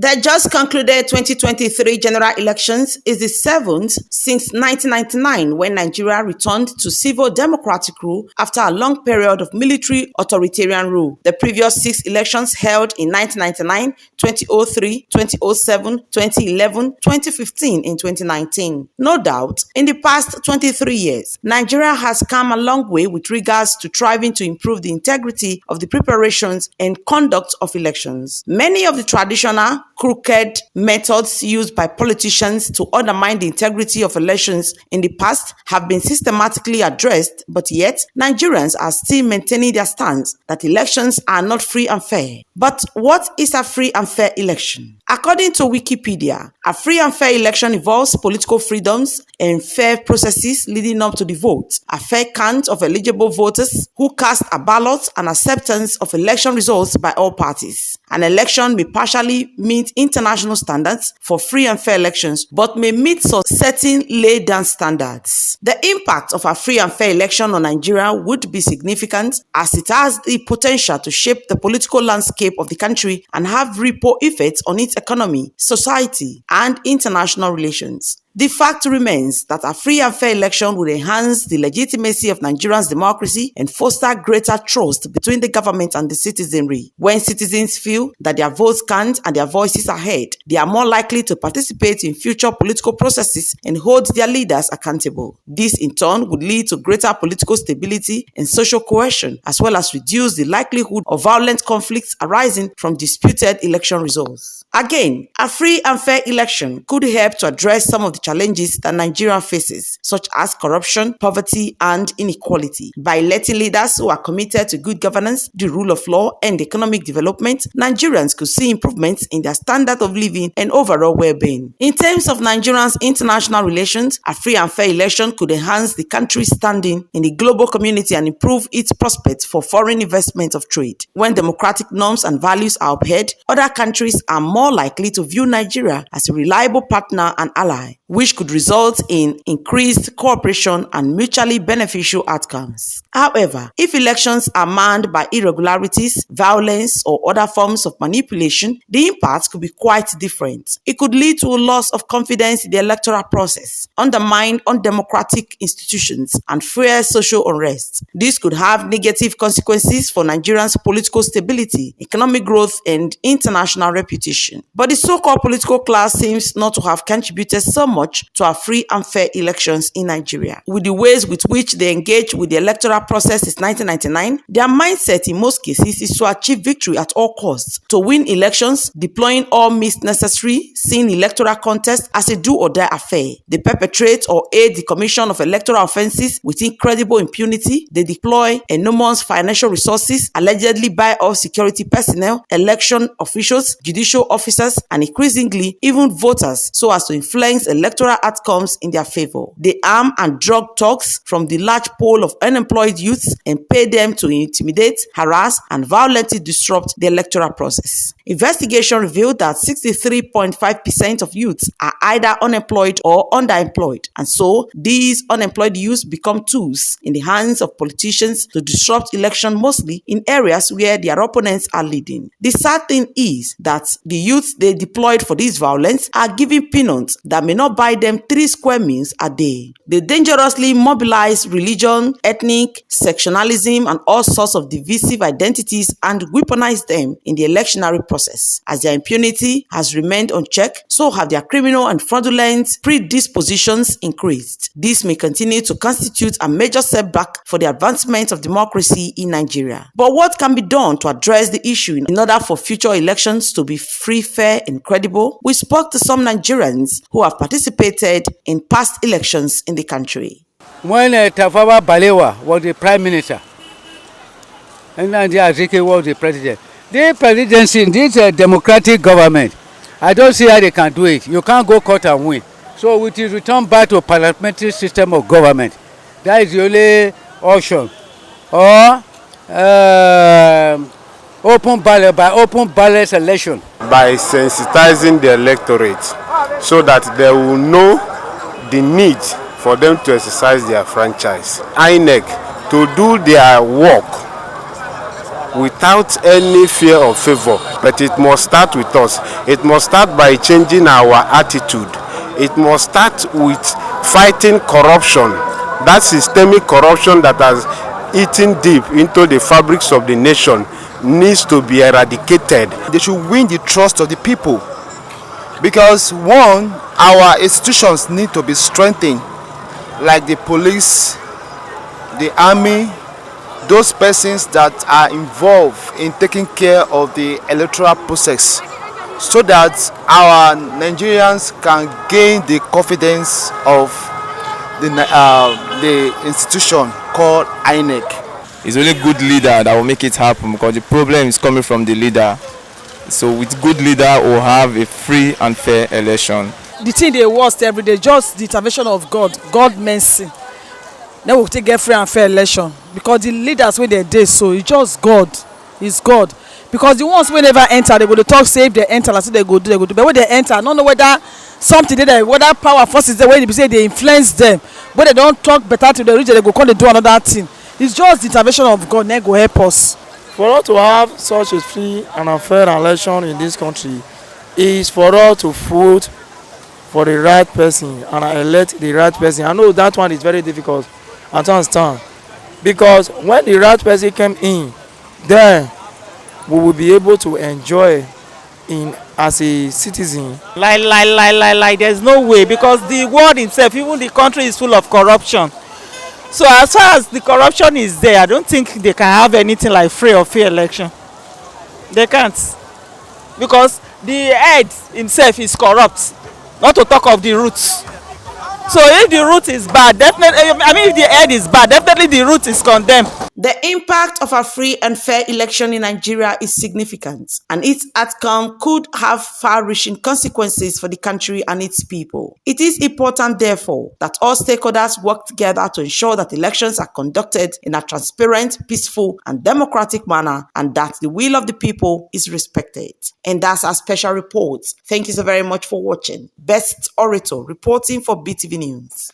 The just concluded 2023 general elections is the seventh since 1999, when Nigeria returned to civil democratic rule after a long period of military authoritarian rule. The previous 6 elections held in 1999, 2003, 2007, 2011, 2015, and 2019. No doubt, in the past 23 years, Nigeria has come a long way with regards to striving to improve the integrity of the preparations and conduct of elections. Many of the traditional crooked methods used by politicians to undermine the integrity of elections in the past have been systematically addressed, but yet Nigerians are still maintaining their stance that elections are not free and fair. But what is a free and fair election? According to Wikipedia, a free and fair election involves political freedoms and fair processes leading up to the vote, a fair count of eligible voters who cast a ballot, and acceptance of election results by all parties. An election may partially meet international standards for free and fair elections, but may meet some certain laid-down standards. The impact of a free and fair election on Nigeria would be significant, as it has the potential to shape the political landscape of the country and have ripple effects on its economy, society, and international relations. The fact remains that a free and fair election would enhance the legitimacy of Nigeria's democracy and foster greater trust between the government and the citizenry. When citizens feel that their votes count and their voices are heard, they are more likely to participate in future political processes and hold their leaders accountable. This in turn would lead to greater political stability and social cohesion, as well as reduce the likelihood of violent conflicts arising from disputed election results. Again, a free and fair election could help to address some of the challenges that Nigeria faces, such as corruption, poverty, and inequality. By letting leaders who are committed to good governance, the rule of law, and economic development, Nigerians could see improvements in their standard of living and overall well-being. In terms of Nigerians' international relations, a free and fair election could enhance the country's standing in the global community and improve its prospects for foreign investment of trade. When democratic norms and values are upheld, other countries are more likely to view Nigeria as a reliable partner and ally, which could result in increased cooperation and mutually beneficial outcomes. However, if elections are marred by irregularities, violence, or other forms of manipulation, the impact could be quite different. It could lead to a loss of confidence in the electoral process, undermine undemocratic institutions, and fuel social unrest. This could have negative consequences for Nigerians' political stability, economic growth, and international reputation. But the so-called political class seems not to have contributed so much to our free and fair elections in Nigeria. With the ways with which they engage with the electoral process since 1999, their mindset in most cases is to achieve victory at all costs, to win elections, deploying all means necessary, seeing electoral contests as a do-or-die affair. They perpetrate or aid the commission of electoral offences with incredible impunity. They deploy enormous financial resources, allegedly buy off security personnel, election officials, judicial officers, and increasingly even voters, so as to influence electoral outcomes in their favor. They arm and drug thugs from the large pool of unemployed youths and pay them to intimidate, harass, and violently disrupt the electoral process. Investigation revealed that 63.5% of youths are either unemployed or underemployed, and so these unemployed youths become tools in the hands of politicians to disrupt election, mostly in areas where their opponents are leading. The sad thing is that the youths they deployed for this violence are given peanuts that may not buy them 3 square meals a day. They dangerously mobilize religion, ethnic, sectionalism, and all sorts of divisive identities and weaponize them in the electionary process. As their impunity has remained unchecked, so have their criminal and fraudulent predispositions increased. This may continue to constitute a major setback for the advancement of democracy in Nigeria. But what can be done to address the issue in order for future elections to be free, fair, and credible? We spoke to some Nigerians who have participated in past elections in the country. When Tafawa Balewa was the prime minister and Nandi Azikiwe was the president, the presidency in this democratic government, I don't see how they can do it. You can't go court and win. So it is returned back to a parliamentary system of government. That is the only option. Or open ballot election. By sensitizing the electorate so that they will know the need for them to exercise their franchise. INEC to do their work without any fear or favor. But it must start with us. It must start by changing our attitude. It must start with fighting corruption, that systemic corruption that has eaten deep into the fabrics of the nation needs to be eradicated. They should win the trust of the people, because one, our institutions need to be strengthened, like the police, the army, those persons that are involved in taking care of the electoral process, so that our Nigerians can gain the confidence of the institution called INEC. It's only good leader that will make it happen, because the problem is coming from the leader. So with good leader, we'll have a free and fair election. The thing they worst every day, just the intervention of God mercy. Then we'll take get free and fair election, because the leaders when they dey so it's just God, it's God. Because the ones wey never enter, they go to talk say if they enter, like say they go do, but when they enter, I don't know whether something dey there, whether power forces there, when they say they influence them, but they don't talk better to the region, they go come they do another thing. It's just the intervention of God that go help us. For us to have such a free and fair election in this country is for us to vote for the right person and elect the right person. I know that one is very difficult, I understand, because when the right person came in, then we will be able to enjoy in as a citizen. Like there's no way, because the world itself, even the country, is full of corruption. So as far as the corruption is there, I don't think they can have anything like free or fair election. They can't, because the head himself is corrupt, not to talk of the roots. So if the root is bad, definitely, I mean if the head is bad, definitely the root is condemned. The impact of a free and fair election in Nigeria is significant, and its outcome could have far-reaching consequences for the country and its people. It is important, therefore, that all stakeholders work together to ensure that elections are conducted in a transparent, peaceful, and democratic manner, and that the will of the people is respected. And that's our special report. Thank you so very much for watching. Best Orator reporting for BTV News.